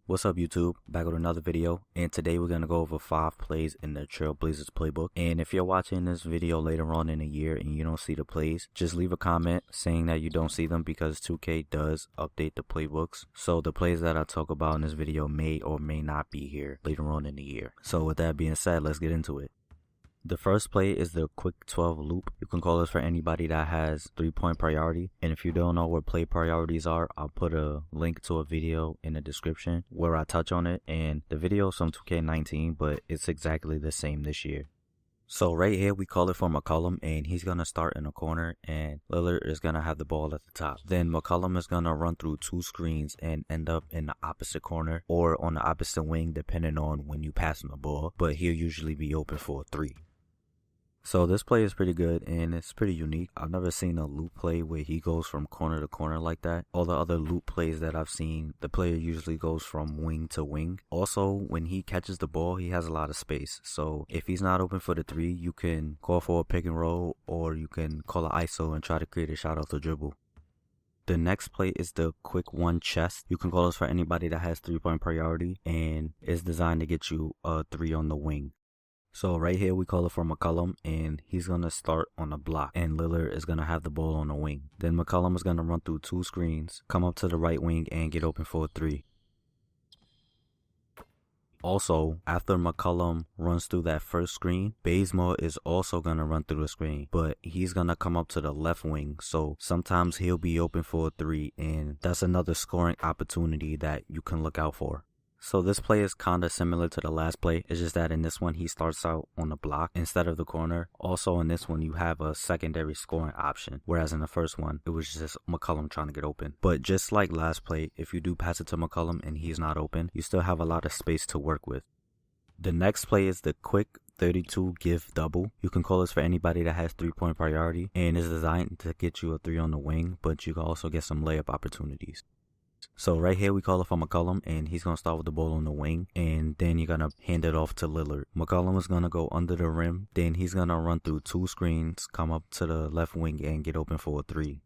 What's up YouTube? Back with another video, and today we're going to go over 5 plays in the Trailblazers playbook. And if you're watching this video later on in the year and you don't see the plays, just leave a comment saying that you don't see them because 2K does update the playbooks. So the plays that I talk about in this video may or may not be here later on in the year. So with that being said, let's get into it. The first play is the quick 12 loop. You can call this for anybody that has 3-point priority. And if you don't know what play priorities are, I'll put a link to a video in the description where I touch on it. And the video is from 2K19, but it's exactly the same this year. So right here, we call it for McCollum, and he's going to start in a corner, and Lillard is going to have the ball at the top. Then McCollum is going to run through 2 screens and end up in the opposite corner or on the opposite wing, depending on when you pass him the ball. But he'll usually be open for a 3. So this play is pretty good and it's pretty unique. I've never seen a loop play where he goes from corner to corner like that. All the other loop plays that I've seen, the player usually goes from wing to wing. Also, when he catches the ball, he has a lot of space. So if he's not open for the 3, you can call for a pick and roll, or you can call an ISO and try to create a shot off the dribble. The next play is the quick 1 chest. You can call this for anybody that has 3-point priority and is designed to get you a 3 on the wing. So right here, we call it for McCollum, and he's going to start on the block, and Lillard is going to have the ball on the wing. Then McCollum is going to run through 2 screens, come up to the right wing, and get open for a 3. Also, after McCollum runs through that first screen, Bazemore is also going to run through the screen, but he's going to come up to the left wing, so sometimes he'll be open for a 3, and that's another scoring opportunity that you can look out for. So this play is kinda similar to the last play. It's just that in this one he starts out on the block instead of the corner. Also in this one you have a secondary scoring option, whereas in the first one it was just McCollum trying to get open. But just like last play, if you do pass it to McCollum and he's not open, you still have a lot of space to work with. The next play is the quick 32 give double. You can call this for anybody that has 3-point priority and is designed to get you a 3 on the wing, but you can also get some layup opportunities. So right here we call it for McCollum, and he's going to start with the ball on the wing, and then you're going to hand it off to Lillard. McCollum is going to go under the rim, then he's going to run through 2 screens, come up to the left wing and get open for a 3.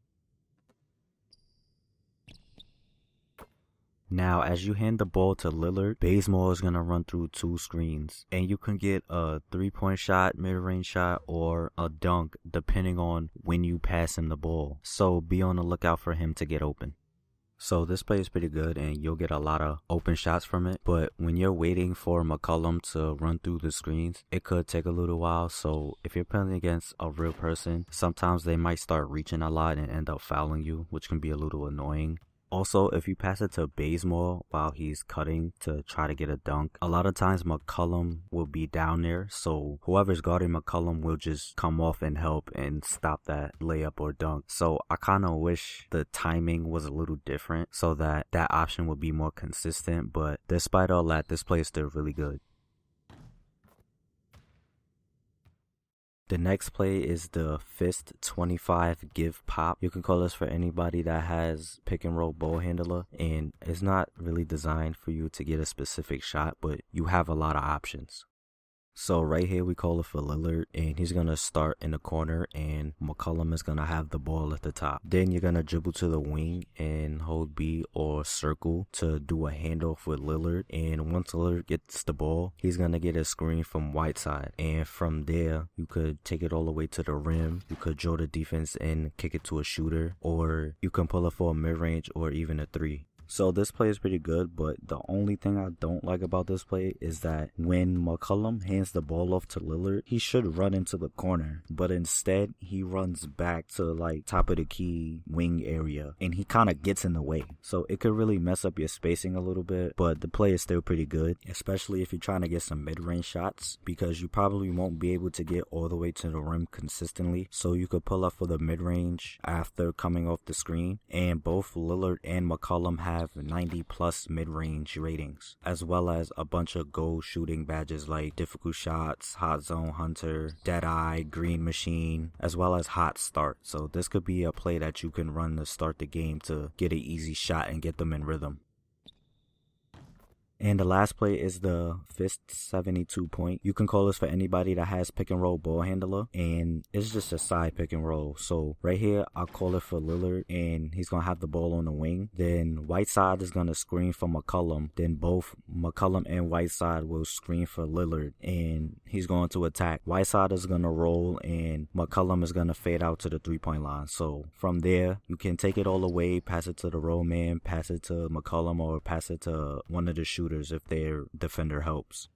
Now as you hand the ball to Lillard, Bazemore is going to run through 2 screens, and you can get a 3-point shot, mid-range shot, or a dunk depending on when you pass him the ball. So be on the lookout for him to get open. So this play is pretty good and you'll get a lot of open shots from it, but when you're waiting for McCollum to run through the screens, it could take a little while. So if you're playing against a real person, sometimes they might start reaching a lot and end up fouling you, which can be a little annoying. Also, if you pass it to Bazemore while he's cutting to try to get a dunk, a lot of times McCollum will be down there, so whoever's guarding McCollum will just come off and help and stop that layup or dunk. So I kind of wish the timing was a little different so that that option would be more consistent, but despite all that, this play is still really good. The next play is the fist 25 give pop. You can call this for anybody that has pick and roll ball handler, and it's not really designed for you to get a specific shot, but you have a lot of options. So right here we call it for Lillard, and he's going to start in the corner and McCollum is going to have the ball at the top. Then you're going to dribble to the wing and hold B or circle to do a handoff with Lillard, and once Lillard gets the ball, he's going to get a screen from Whiteside, and from there you could take it all the way to the rim. You could draw the defense and kick it to a shooter, or you can pull it for a mid-range or even a 3. So this play is pretty good, but the only thing I don't like about this play is that when McCollum hands the ball off to Lillard, he should run into the corner, but instead he runs back to like top of the key wing area and he kind of gets in the way. So it could really mess up your spacing a little bit, but the play is still pretty good, especially if you're trying to get some mid-range shots, because you probably won't be able to get all the way to the rim consistently. So you could pull up for the mid-range after coming off the screen, and both Lillard and McCollum have 90+ mid-range ratings, as well as a bunch of goal shooting badges like difficult shots, hot zone hunter, dead eye, green machine, as well as hot start. So this could be a play that you can run to start the game to get an easy shot and get them in rhythm. And the last play is the fist 72 point. You can call this for anybody that has pick and roll ball handler, and it's just a side pick and roll. So right here, I'll call it for Lillard, and he's gonna have the ball on the wing. Then Whiteside is gonna screen for McCollum. Then both McCollum and Whiteside will screen for Lillard, and he's going to attack. Whiteside is gonna roll, and McCollum is gonna fade out to the 3-point line. So from there, you can take it all away, pass it to the roll man, pass it to McCollum, or pass it to one of the shooters if their defender helps.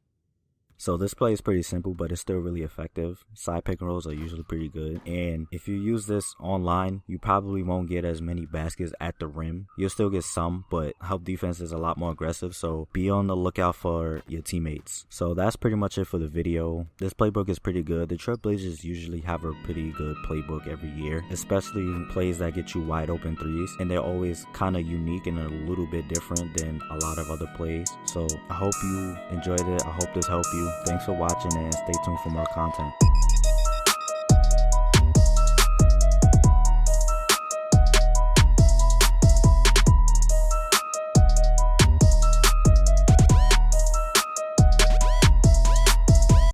So this play is pretty simple, but it's still really effective. Side pick and rolls are usually pretty good. And if you use this online, you probably won't get as many baskets at the rim. You'll still get some, but help defense is a lot more aggressive. So be on the lookout for your teammates. So that's pretty much it for the video. This playbook is pretty good. The Trailblazers usually have a pretty good playbook every year, especially plays that get you wide open threes. And they're always kind of unique and a little bit different than a lot of other plays. So I hope you enjoyed it. I hope this helped you. Thanks for watching and stay tuned for more content.